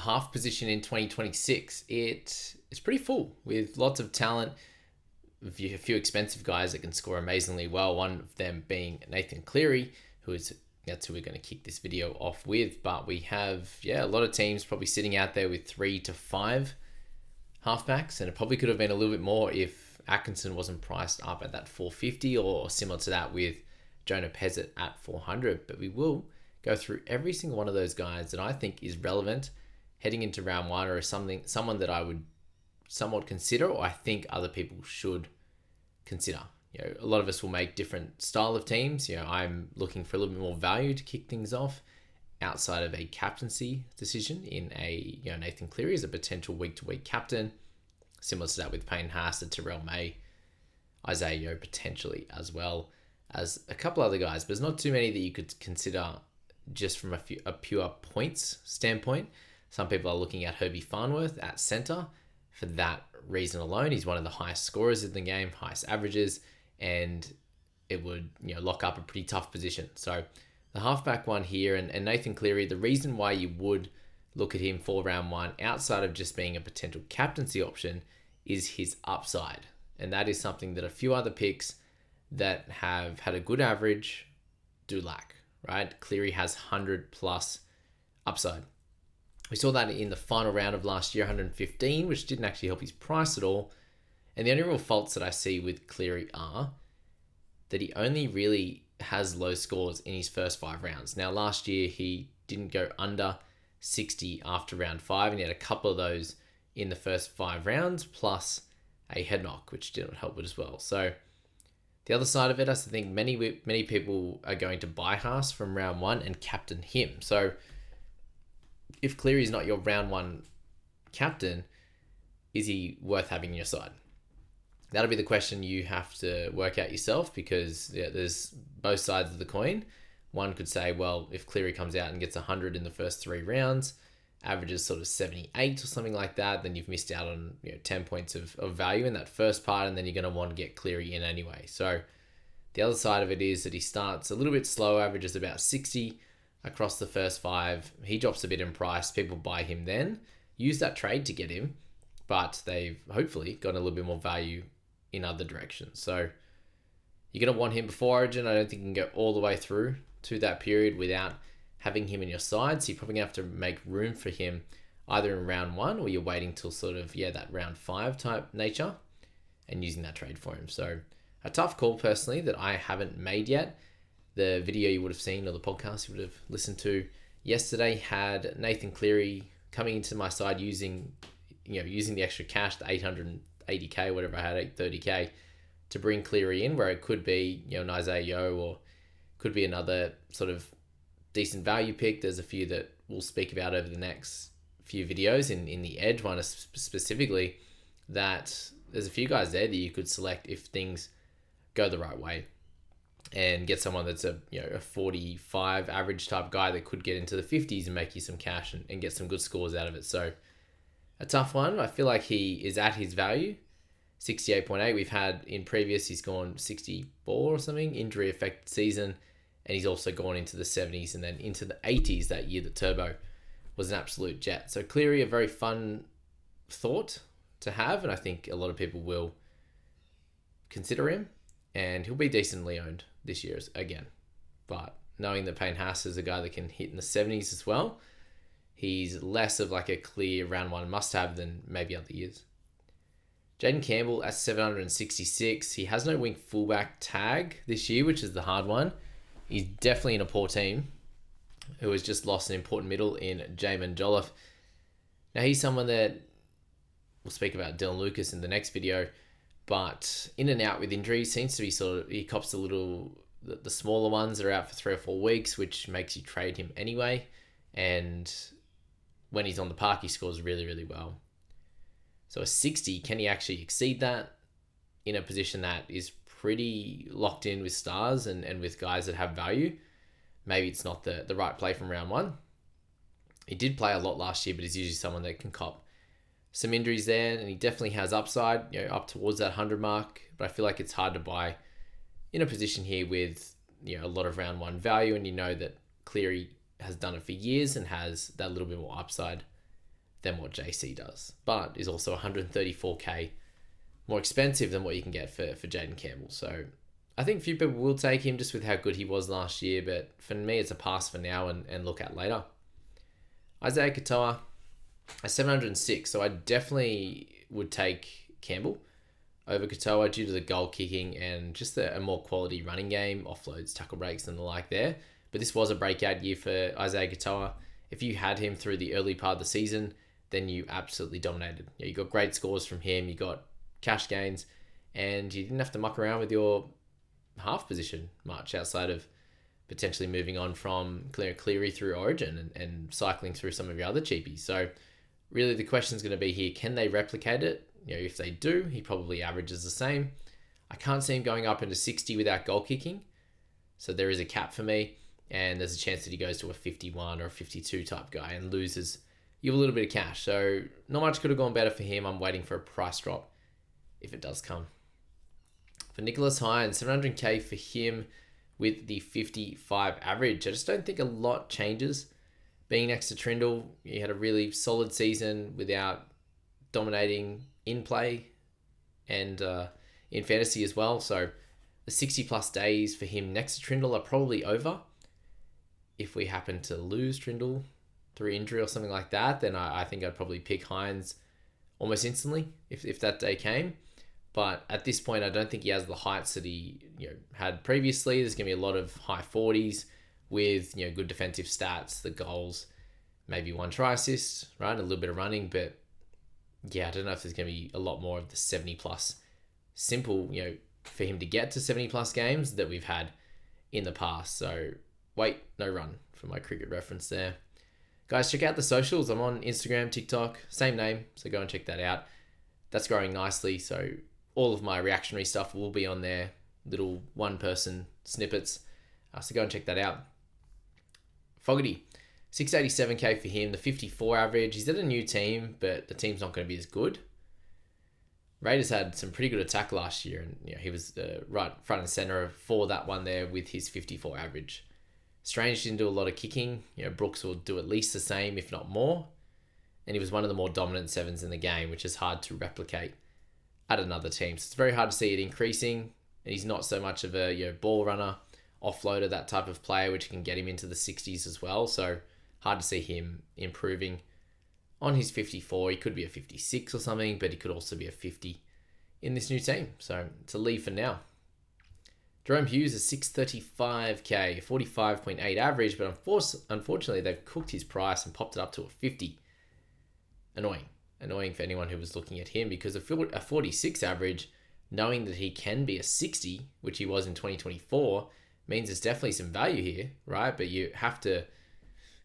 half position in 2026, it's pretty full with lots of talent. A few expensive guys that can score amazingly well. One of them being Nathan Cleary, that's who we're going to kick this video off with. But we have, a lot of teams probably sitting out there with 3 to 5 halfbacks, and it probably could have been a little bit more if Atkinson wasn't priced up at that 450 or similar to that with Jonah Pezet at 400. But we will go through every single one of those guys that I think is relevant heading into round one, or someone that I would somewhat consider, or I think other people should consider. A lot of us will make different style of teams. I'm looking for a little bit more value to kick things off outside of a captaincy decision in a, Nathan Cleary as a potential week-to-week captain, similar to that with Payne Haas, Terrell May, Isaiah Yeo potentially, as well as a couple other guys. But there's not too many that you could consider just from a pure points standpoint. Some people are looking at Herbie Farnworth at centre for that reason alone. He's one of the highest scorers in the game, highest averages, and it would lock up a pretty tough position. So the halfback one here, and Nathan Cleary, the reason why you would look at him for round one, outside of just being a potential captaincy option, is his upside. And that is something that a few other picks that have had a good average do lack, right? Cleary has 100 plus upside. We saw that in the final round of last year, 115, which didn't actually help his price at all. And the only real faults that I see with Cleary are that he only really has low scores in his first 5 rounds. Now, last year, he didn't go under 60 after round 5, and he had a couple of those in the first 5 rounds, plus a head knock, which didn't help it as well. So the other side of it, I think many people are going to buy Haas from round 1 and captain him. So if Cleary is not your round 1 captain, is he worth having on your side? That'll be the question you have to work out yourself, because there's both sides of the coin. One could say, well, if Cleary comes out and gets 100 in the first 3 rounds, averages sort of 78 or something like that, then you've missed out on 10 points of value in that first part, and then you're going to want to get Cleary in anyway. So the other side of it is that he starts a little bit slow, averages about 60 across the first 5. He drops a bit in price. People buy him then, use that trade to get him, but they've hopefully got a little bit more value in other directions. So you're going to want him before Origin. I don't think you can go all the way through to that period without having him in your side. So you're probably going to have to make room for him either in round 1, or you're waiting till sort of, that round 5 type nature and using that trade for him. So a tough call personally that I haven't made yet. The video you would have seen, or the podcast you would have listened to yesterday, had Nathan Cleary coming into my side using the extra cash, the 880k, whatever I had, 830k, to bring Cleary in, where it could be, an Isaiah Yeo, or could be another sort of decent value pick. There's a few that we'll speak about over the next few videos in the Edge one specifically, that there's a few guys there that you could select if things go the right way, and get someone that's a 45 average type guy that could get into the 50s and make you some cash and get some good scores out of it. So a tough one. I feel like he is at his value, 68.8. We've had in previous, he's gone 64 or something, injury affected season, and he's also gone into the 70s and then into the 80s that year that Turbo was an absolute jet. So Cleary, a very fun thought to have, and I think a lot of people will consider him, and he'll be decently owned this year again. But knowing that Payne Haas is a guy that can hit in the 70s as well, he's less of like a clear round 1 must-have than maybe other years. Jaden Campbell at 766. He has no wing fullback tag this year, which is the hard one. He's definitely in a poor team who has just lost an important middle in Jamin Jolliffe. Now, he's someone that we'll speak about Dylan Lucas in the next video, but in and out with injuries, seems to be he cops the smaller ones that are out for 3 or 4 weeks, which makes you trade him anyway. And when he's on the park, he scores really, really well. So a 60, can he actually exceed that in a position that is pretty locked in with stars and with guys that have value? Maybe it's not the right play from round 1. He did play a lot last year, but he's usually someone that can cop some injuries there, and he definitely has upside, up towards that 100 mark. But I feel like it's hard to buy in a position here with a lot of round 1 value, and that Cleary has done it for years and has that little bit more upside than what JC does, but is also 134k more expensive than what you can get for Jaden Campbell. So I think few people will take him just with how good he was last year, but for me, it's a pass for now and look at later. Isaiah Katoa at 706, so I definitely would take Campbell over Katoa due to the goal kicking and just a more quality running game, offloads, tackle breaks and the like there. But this was a breakout year for Isaiah Katoa. If you had him through the early part of the season, then you absolutely dominated. You got great scores from him, you got cash gains, and you didn't have to muck around with your half position much outside of potentially moving on from Cleary through Origin and cycling through some of your other cheapies. So really the question is going to be here, can they replicate it? If they do, he probably averages the same. I can't see him going up into 60 without goal kicking. So there is a cap for me, and there's a chance that he goes to a 51 or a 52 type guy and loses you have a little bit of cash. So not much could have gone better for him. I'm waiting for a price drop if it does come. For Nicholas Hynes, 700k for him with the 55 average. I just don't think a lot changes. Being next to Trindle, he had a really solid season without dominating in play and in fantasy as well. So the 60 plus days for him next to Trindle are probably over. If we happen to lose Trindle through injury or something like that, then I think I'd probably pick Hynes almost instantly if that day came. But at this point, I don't think he has the heights that he had previously. There's going to be a lot of high 40s with good defensive stats, the goals, maybe one try assist, right? A little bit of running, but yeah, I don't know if there's going to be a lot more of the 70 plus simple, for him to get to 70 plus games that we've had in the past. So wait, no run for my cricket reference there. Guys, check out the socials. I'm on Instagram, TikTok, same name. So go and check that out. That's growing nicely. So all of my reactionary stuff will be on there, little one-person snippets. So go and check that out. Fogarty, 687k for him, the 54 average. He's at a new team, but the team's not going to be as good. Raiders had some pretty good attack last year, and he was right front and center for that one there with his 54 average. Strange didn't do a lot of kicking. Brooks will do at least the same, if not more. And he was one of the more dominant sevens in the game, which is hard to replicate at another team. So it's very hard to see it increasing. And he's not so much of a ball runner, offloader, that type of player, which can get him into the 60s as well. So hard to see him improving on his 54. He could be a 56 or something, but he could also be a 50 in this new team. So it's a leave for now. Jerome Hughes is 635k, 45.8 average, but unfortunately they've cooked his price and popped it up to a 50. Annoying for anyone who was looking at him, because a 46 average, knowing that he can be a 60, which he was in 2024, means there's definitely some value here, right? But you have to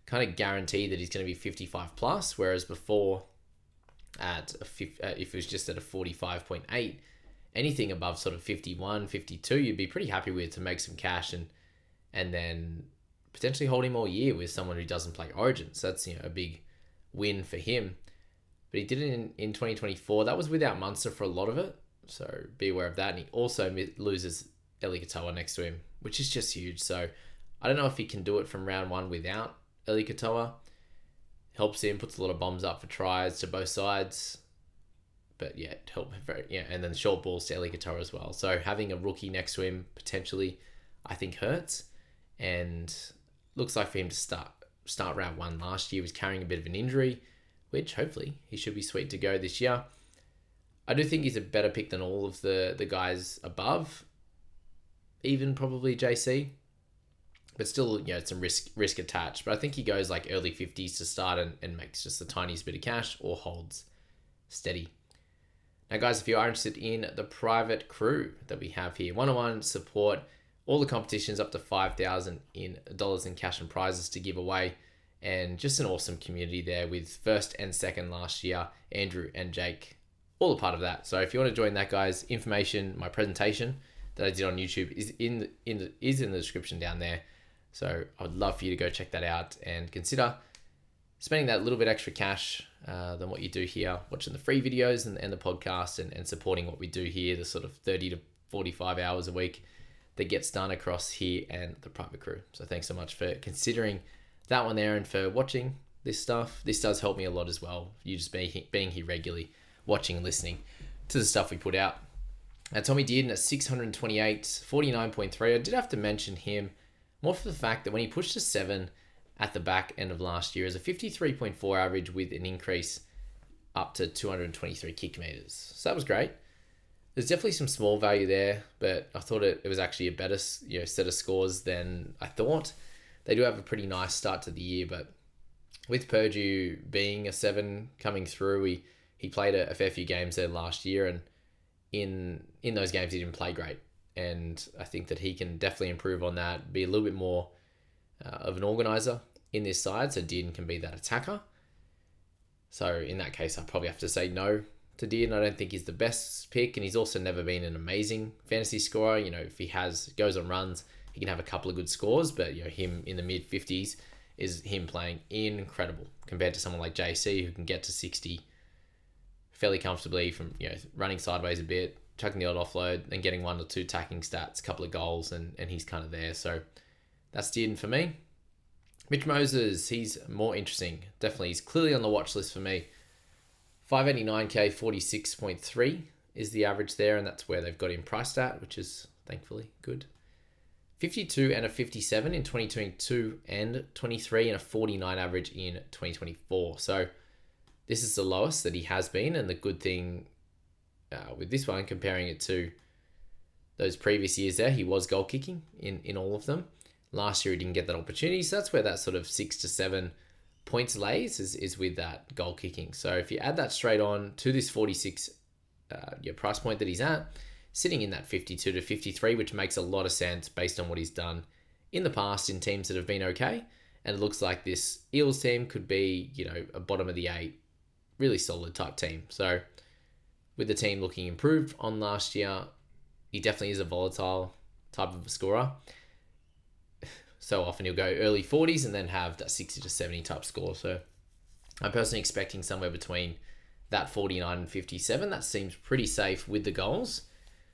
kind of guarantee that he's going to be 55 plus, whereas before if it was just at a 45.8, anything above sort of 51, 52, you'd be pretty happy with to make some cash and then potentially hold him all year with someone who doesn't play Origin. So that's a big win for him. But he did it in 2024. That was without Munster for a lot of it. So be aware of that. And he also loses Eli Katoa next to him, which is just huge. So I don't know if he can do it from round one without Eli Katoa. Helps him, puts a lot of bombs up for tries to both sides. But yeah, and then short balls to Eli Katoa as well. So having a rookie next to him potentially, I think, hurts. And looks like for him to start round one last year, was carrying a bit of an injury, which hopefully he should be sweet to go this year. I do think he's a better pick than all of the guys above, even probably JC. But still, some risk attached. But I think he goes like early 50s to start and makes just the tiniest bit of cash or holds steady. Now, guys, if you are interested in the private crew that we have here, one-on-one support, all the competitions up to $5,000 in cash and prizes to give away, and just an awesome community there with first and second last year, Andrew and Jake, all a part of that. So if you want to join that, guys, information, my presentation that I did on YouTube is in the description down there. So I would love for you to go check that out and consider spending that little bit extra cash than what you do here, watching the free videos and the podcast and supporting what we do here, the sort of 30 to 45 hours a week that gets done across here and the private crew. So thanks so much for considering that one there and for watching this stuff. This does help me a lot as well. You just being here regularly, watching and listening to the stuff we put out. Now, Tommy Dearden at 628, 49.3. I did have to mention him more for the fact that when he pushed to 7 at the back end of last year as a 53.4 average with an increase up to 223 kick meters. So that was great. There's definitely some small value there, but I thought it was actually a better set of scores than I thought. They do have a pretty nice start to the year, but with Purdue being a 7 coming through, he played a fair few games there last year, and in those games he didn't play great. And I think that he can definitely improve on that, be a little bit more of an organizer in this side, so Dearden can be that attacker. So in that case, I probably have to say no to Dearden. I don't think he's the best pick, and he's also never been an amazing fantasy scorer. If he goes on runs, he can have a couple of good scores, but him in the mid 50s is him playing incredible compared to someone like JC who can get to 60 fairly comfortably from running sideways a bit, chucking the odd offload, and getting 1 or 2 attacking stats, a couple of goals, and he's kind of there. So that's Dearden for me. Mitch Moses, he's more interesting. Definitely, he's clearly on the watch list for me. 589k, 46.3 is the average there, and that's where they've got him priced at, which is thankfully good. 52 and a 57 in 2022 and 23 and a 49 average in 2024. So this is the lowest that he has been, and the good thing with this one, comparing it to those previous years there, he was goal kicking in all of them. Last year he didn't get that opportunity, so that's where that sort of 6 to 7 points lays is with that goal kicking. So if you add that straight on to this 46 price point that he's at, sitting in that 52 to 53, which makes a lot of sense based on what he's done in the past in teams that have been okay. And it looks like this Eels team could be, a bottom of the 8, really solid type team. So with the team looking improved on last year, he definitely is a volatile type of a scorer. So often he'll go early 40s and then have that 60 to 70 type score. So I'm personally expecting somewhere between that 49 and 57. That seems pretty safe with the goals.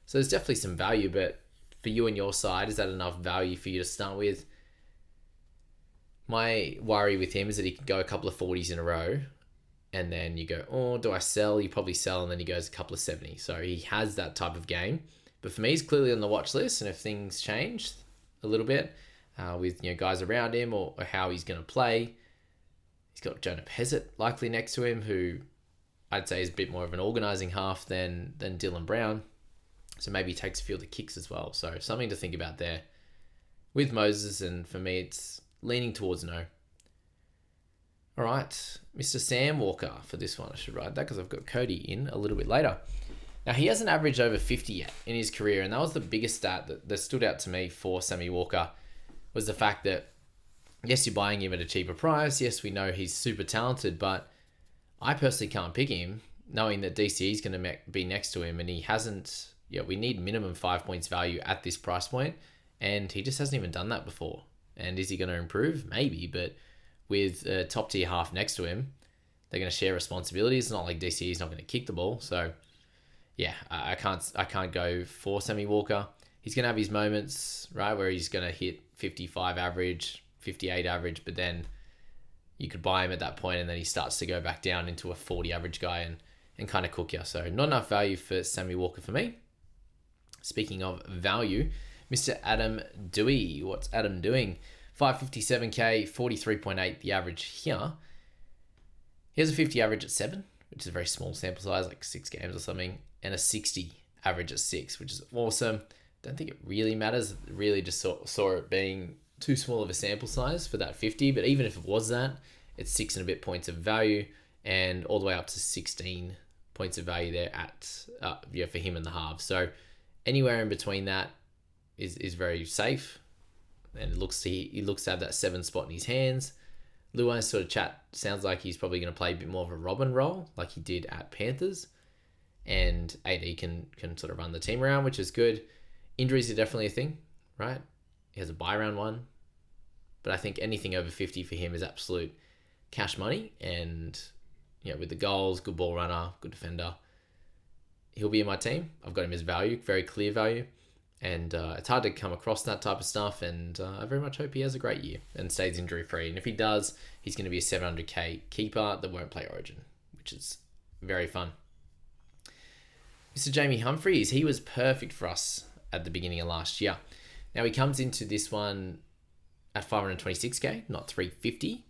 So there's definitely some value, but for you and your side, is that enough value for you to start with? My worry with him is that he can go a couple of 40s in a row, and then you go, oh, do I sell? You probably sell, and then he goes a couple of 70s. So he has that type of game. But for me, he's clearly on the watch list, and if things change a little bit with guys around him or how he's going to play, he's got Jonah Pezet likely next to him, who I'd say is a bit more of an organising half than Dylan Brown. So maybe he takes a few of the kicks as well. So something to think about there with Moses, and for me, it's leaning towards no. All right, Mr. S.Walker for this one. I should write that because I've got Cody in a little bit later. Now, he hasn't averaged over 50 yet in his career, and that was the biggest stat that stood out to me for Sammy Walker, was the fact that, yes, you're buying him at a cheaper price. Yes, we know he's super talented, but I personally can't pick him knowing that DCE is going to be next to him, and he hasn't. We need minimum 5 points value at this price point, and he just hasn't even done that before. And is he going to improve? Maybe, but with a top tier half next to him, they're going to share responsibilities. It's not like DCE is not going to kick the ball. So yeah, I can't go for Sammy Walker. He's going to have his moments, right, where he's going to hit 55 average, 58 average, but then you could buy him at that point, and then he starts to go back down into a 40 average guy and kind of cook you. So not enough value for Sammy Walker for me. Speaking of value, Mr. Adam Doueihi. What's Adam doing? 557k, 43.8 the average here. He has a 50 average at 7, which is a very small sample size, like 6 games or something, and a 60 average at 6, which is awesome. Don't think it really matters. Really just saw it being too small of a sample size for that 50, but even if it was that, it's 6 and a bit points of value, and all the way up to 16 points of value there at for him and the halves. So anywhere in between that is very safe, and he looks to have that 7 spot in his hands. Luai's sort of chat sounds like he's probably going to play a bit more of a Robin role, like he did at Panthers, and AD can sort of run the team around, which is good. Injuries are definitely a thing, right? He has a bye round 1, but I think anything over 50 for him is absolute cash money, and with the goals, good ball runner, good defender, he'll be in my team. I've got him as value, very clear value. And it's hard to come across that type of stuff, and I very much hope he has a great year and stays injury-free. And if he does, he's going to be a 700k keeper that won't play Origin, which is very fun. Mr. Jamie Humphreys, he was perfect for us at the beginning of last year. Now he comes into this one at 526k, not 350.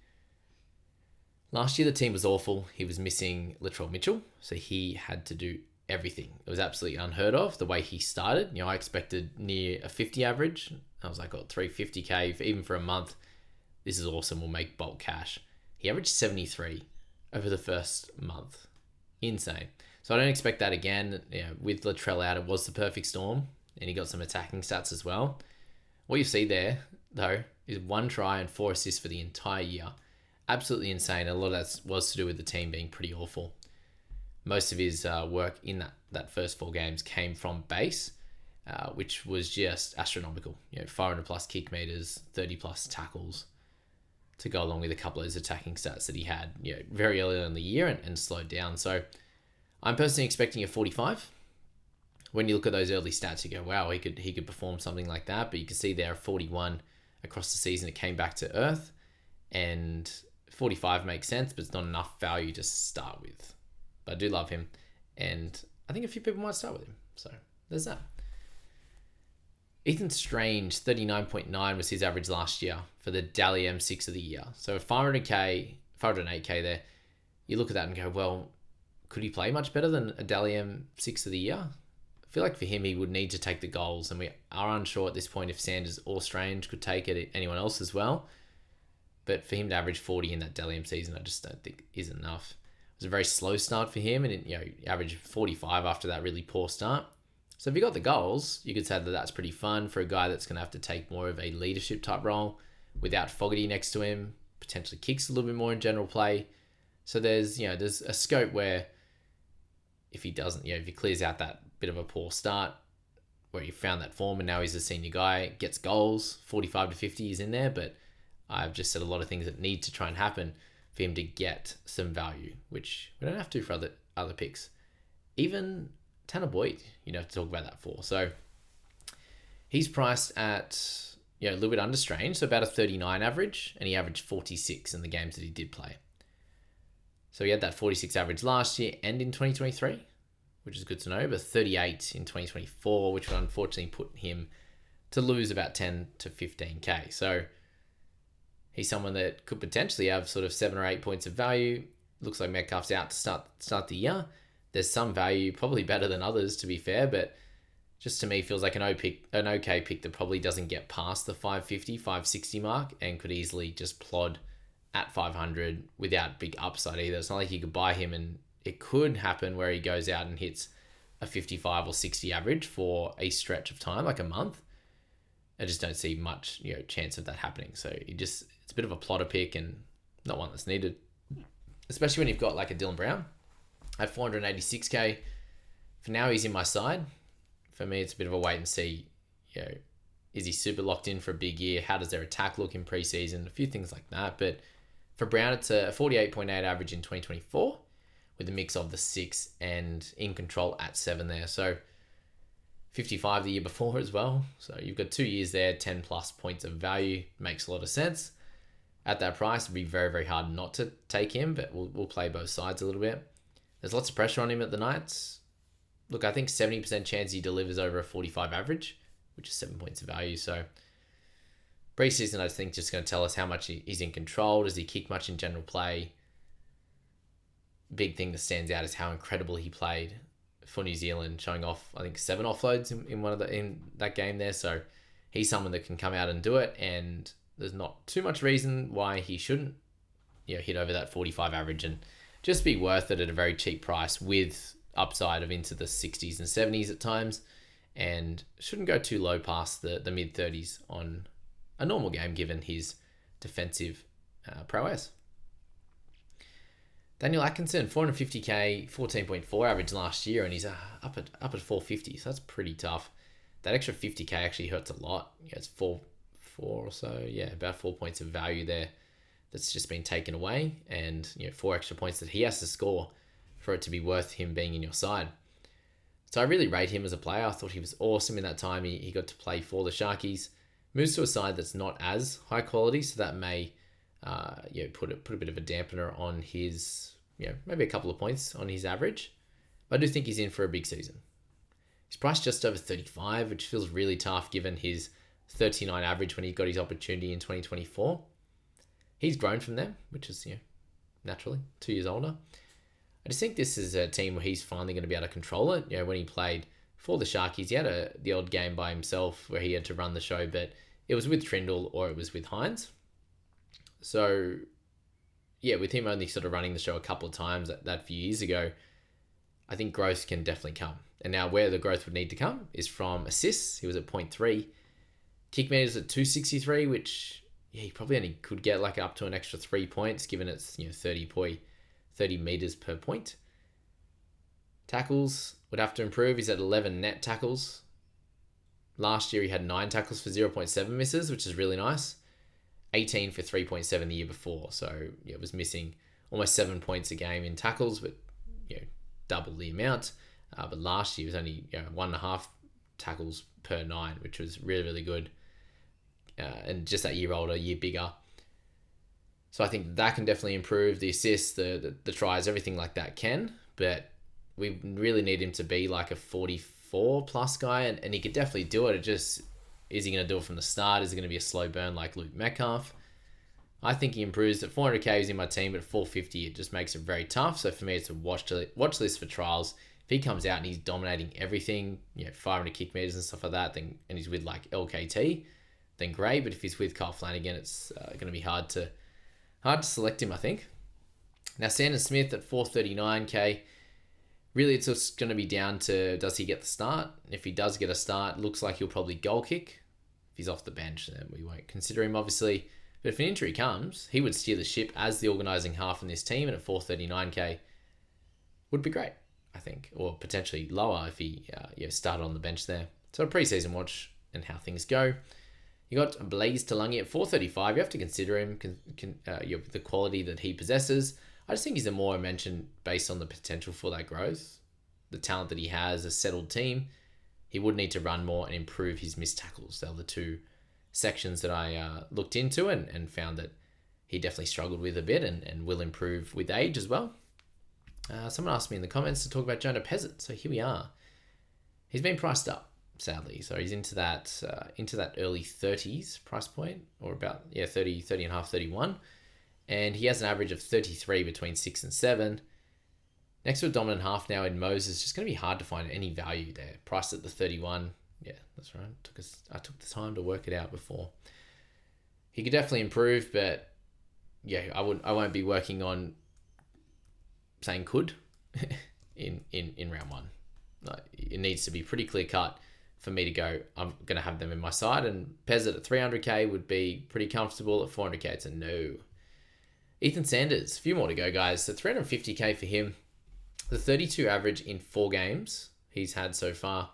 Last year the team was awful. He was missing Latrell Mitchell, so he had to do everything. It was absolutely unheard of the way he started. I expected near a 50 average. I was like, 350k even for a month. This is awesome. We'll make bulk cash. He averaged 73 over the first month. Insane. So I don't expect that again. With Latrell out, it was the perfect storm, and he got some attacking stats as well. What you see there, though, is 1 try and 4 assists for the entire year. Absolutely insane. A lot of that was to do with the team being pretty awful. Most of his work in that first 4 games came from base, which was just astronomical. 500 plus kick meters, 30 plus tackles, to go along with a couple of those attacking stats that he had very early in the year and slowed down. So I'm personally expecting a 45. When you look at those early stats, you go, wow, he could perform something like that. But you can see there a 41 across the season. It came back to earth, and 45 makes sense, but it's not enough value to start with. But I do love him, and I think a few people might start with him. So there's that. Ethan Strange, 39.9 was his average last year for the Dally M6 of the year. So 508k there. You look at that and go, well, could he play much better than a Dally M6 of the year? I feel like for him, he would need to take the goals, and we are unsure at this point if Sanders or Strange could take it, anyone else as well. But for him to average 40 in that Dally M season, I just don't think is enough. It was a very slow start for him, and he averaged 45 after that really poor start. So if he got the goals, you could say that that's pretty fun for a guy that's going to have to take more of a leadership type role without Fogarty next to him, potentially kicks a little bit more in general play. So there's a scope where if he doesn't, if he clears out that bit of a poor start where he found that form and now he's a senior guy, gets goals, 45 to 50 is in there, but I've just said a lot of things that need to try and happen for him to get some value, which we don't have to for other picks. Even Tanner Boyd, to talk about that for. So he's priced at a little bit under Strange, so about a 39 average, and he averaged 46 in the games that he did play. So he had that 46 average last year and in 2023, which is good to know, but 38 in 2024, which would unfortunately put him to lose about 10 to 15k. So he's someone that could potentially have sort of 7 or 8 points of value. Looks like Metcalf's out to start the year. There's some value, probably better than others to be fair, but just to me feels like an okay pick that probably doesn't get past the 550, 560 mark and could easily just plod at 500 without big upside either. It's not like you could buy him and it could happen where he goes out and hits a 55 or 60 average for a stretch of time, like a month. I just don't see much chance of that happening. So it's a bit of a plotter pick and not one that's needed, especially when you've got like a Dylan Brown at 486k. For now, he's in my side. For me, it's a bit of a wait and see. Is he super locked in for a big year? How does their attack look in preseason? A few things like that. But for Brown, it's a 48.8 average in 2024 with a mix of the 6 and in control at 7 there. So 55 the year before as well. So you've got 2 years there, 10 plus points of value. Makes a lot of sense. At that price, it'd be very, very hard not to take him, but we'll play both sides a little bit. There's lots of pressure on him at the Knights. Look, I think 70% chance he delivers over a 45 average, which is 7 points of value. So preseason, I think, just going to tell us how much he's in control. Does he kick much in general play? Big thing that stands out is how incredible he played for New Zealand, showing off, I think, 7 offloads in that game there. So he's someone that can come out and do it, and there's not too much reason why he shouldn't hit over that 45 average and just be worth it at a very cheap price with upside of into the 60s and 70s at times, and shouldn't go too low past the mid 30s on a normal game given his defensive prowess. Daniel Atkinson, 450k, 14.4 average last year, and he's up at 450, so that's pretty tough. That extra 50k actually hurts a lot. It's four or so, about 4 points of value there that's just been taken away, and 4 extra points that he has to score for it to be worth him being in your side. So I really rate him as a player. I thought he was awesome in that time he got to play for the Sharkies. Moves to a side that's not as high quality, so that may put a bit of a dampener on his, maybe a couple of points on his average. But I do think he's in for a big season. He's priced just over 35, which feels really tough given his 39 average when he got his opportunity in 2024. He's grown from them, which is, naturally 2 years older. I just think this is a team where he's finally going to be able to control it. When he played for the Sharkies, he had the odd game by himself where he had to run the show, but it was with Trindle or it was with Hynes. So, with him only sort of running the show a couple of times that few years ago, I think growth can definitely come. And now where the growth would need to come is from assists. He was at 0.3. Kick meters at 263, which he probably only could get like up to an extra 3 points given it's 30 meters per point. Tackles would have to improve. He's at 11 net tackles. Last year he had 9 tackles for 0.7 misses, which is really nice. 18 for 3.7 the year before. So it was missing almost 7 points a game in tackles, but double the amount. But last year was only 1.5 tackles per 9, which was really, really good. And just that year older, year bigger. So I think that can definitely improve. The assists, the tries, everything like that can. But we really need him to be like a 44 plus guy. And he could definitely do it. It just, is he going to do it from the start? Is it going to be a slow burn like Luke Metcalf? I think he improves. At 400k, he's in my team. But at 450, it just makes it very tough. So for me, it's a watch list for trials. If he comes out and he's dominating everything, 500 kick meters and stuff like that, and he's with like LKT, then great. But if he's with Kyle Flanagan, it's going to be hard to select him, I think. Now, S.Smith at 439k. Really, it's just going to be down to, does he get the start? If he does get a start, looks like he'll probably goal kick. If he's off the bench, then we won't consider him, obviously. But if an injury comes, he would steer the ship as the organising half in this team, and at 439k would be great, I think. Or potentially lower if he started on the bench there. So a preseason watch and how things go. You got Blaze Talagi at 435. You have to consider him, the quality that he possesses. I just think he's a more mentioned based on the potential for that growth. The talent that he has, a settled team. He would need to run more and improve his missed tackles. They were the two sections that I looked into and found that he definitely struggled with a bit and will improve with age as well. Someone asked me in the comments to talk about Jonah Pezet. So here we are. He's been priced up, sadly. So he's into that early 30s price point, or about 30 and a half, 31. And he has an average of 33 between 6 and 7. Next to a dominant half now in Moses, just going to be hard to find any value there. Priced at the 31. Yeah, that's right. I took the time to work it out before. He could definitely improve, but I won't be working on saying could in round one. It needs to be pretty clear cut for me to go, I'm going to have them in my side. And Pezet at 300k would be pretty comfortable. At 400k, it's a no. Ethan Sanders, a few more to go, guys. So 350k for him. The 32 average in 4 games he's had so far,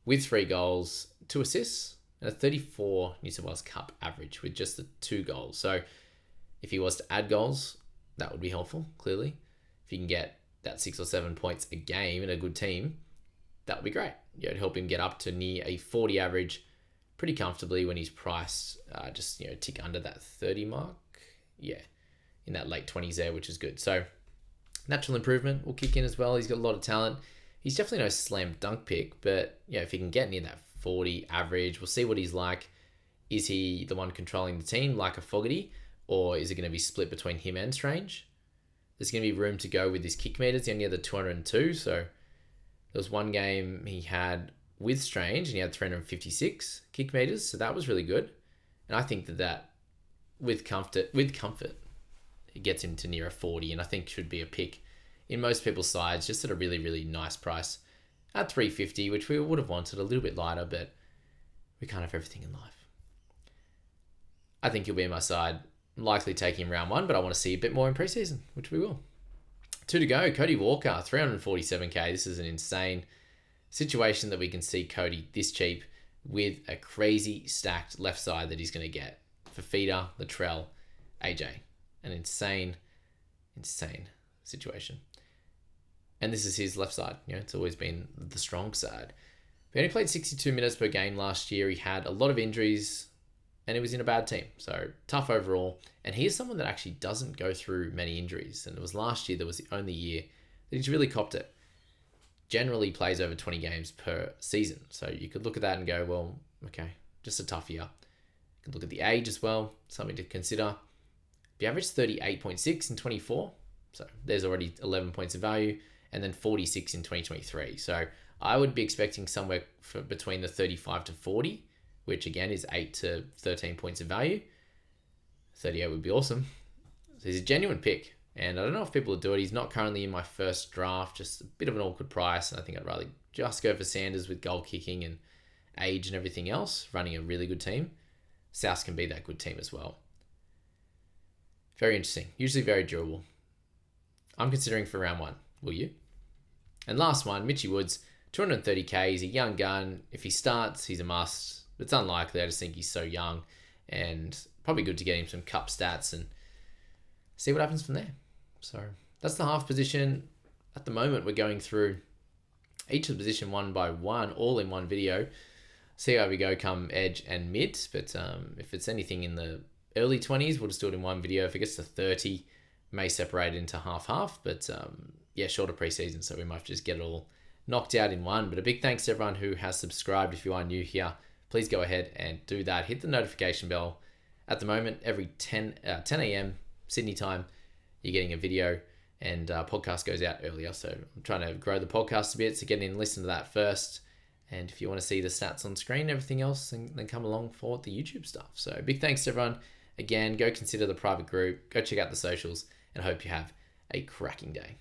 with 3 goals, 2 assists, and a 34 New South Wales Cup average with just the 2 goals. So if he was to add goals, that would be helpful, clearly. If he can get that 6 or 7 points a game in a good team, that would be great. It'd help him get up to near a 40 average pretty comfortably when he's priced just tick under that 30 mark. Yeah, in that late 20s there, which is good. So natural improvement will kick in as well. He's got a lot of talent. He's definitely no slam dunk pick, but if he can get near that 40 average, we'll see what he's like. Is he the one controlling the team like a Fogarty, or is it going to be split between him and Strange? There's going to be room to go with his kick meters. He only had the 202, so there was one game he had with Strange, and he had 356 kick meters, so that was really good. And I think that with comfort, it gets him to near a 40, and I think should be a pick in most people's sides, just at a really, really nice price at 350, which we would have wanted a little bit lighter, but we can't have everything in life. I think he'll be in my side, likely taking him round 1, but I want to see a bit more in preseason, which we will. 2 to go, Cody Walker, 347k. This is an insane situation that we can see Cody this cheap with a crazy stacked left side that he's going to get for Feeder, Latrell, AJ. An insane situation. And this is his left side. It's always been the strong side. He only played 62 minutes per game last year. He had a lot of injuries and he was in a bad team. So tough overall. And he is someone that actually doesn't go through many injuries. And it was last year that was the only year that he's really copped it. Generally plays over 20 games per season. So you could look at that and go, well, okay, just a tough year. You could look at the age as well, something to consider. He averaged 38.6 in 24. So there's already 11 points of value. And then 46 in 2023. So I would be expecting somewhere between the 35 to 40, which again is 8 to 13 points of value. 38 would be awesome. So he's a genuine pick. And I don't know if people will do it. He's not currently in my first draft, just a bit of an awkward price. And I think I'd rather just go for Sanders with goal kicking and age and everything else, running a really good team. South can be that good team as well. Very interesting. Usually very durable. I'm considering for round 1. Will you? And last one, Mitchy Woods, 230k. He's a young gun. If he starts, he's a must. It's unlikely. I just think he's so young. And probably good to get him some cup stats and see what happens from there. So that's the half position. At the moment, we're going through each of the position one by one, all in one video. See how we go come edge and mid. But if it's anything in the early 20s, we'll just do it in one video. If it gets to 30, may separate into half-half. But shorter preseason, so we might just get it all knocked out in one. But a big thanks to everyone who has subscribed. If you are new here, please go ahead and do that. Hit the notification bell. At the moment, every 10 a.m. Sydney time, you're getting a video, and podcast goes out earlier. So I'm trying to grow the podcast a bit, so get in and listen to that first. And if you want to see the stats on screen, everything else, then come along for the YouTube stuff. So big thanks to everyone. Again, go consider the private group, go check out the socials, and I hope you have a cracking day.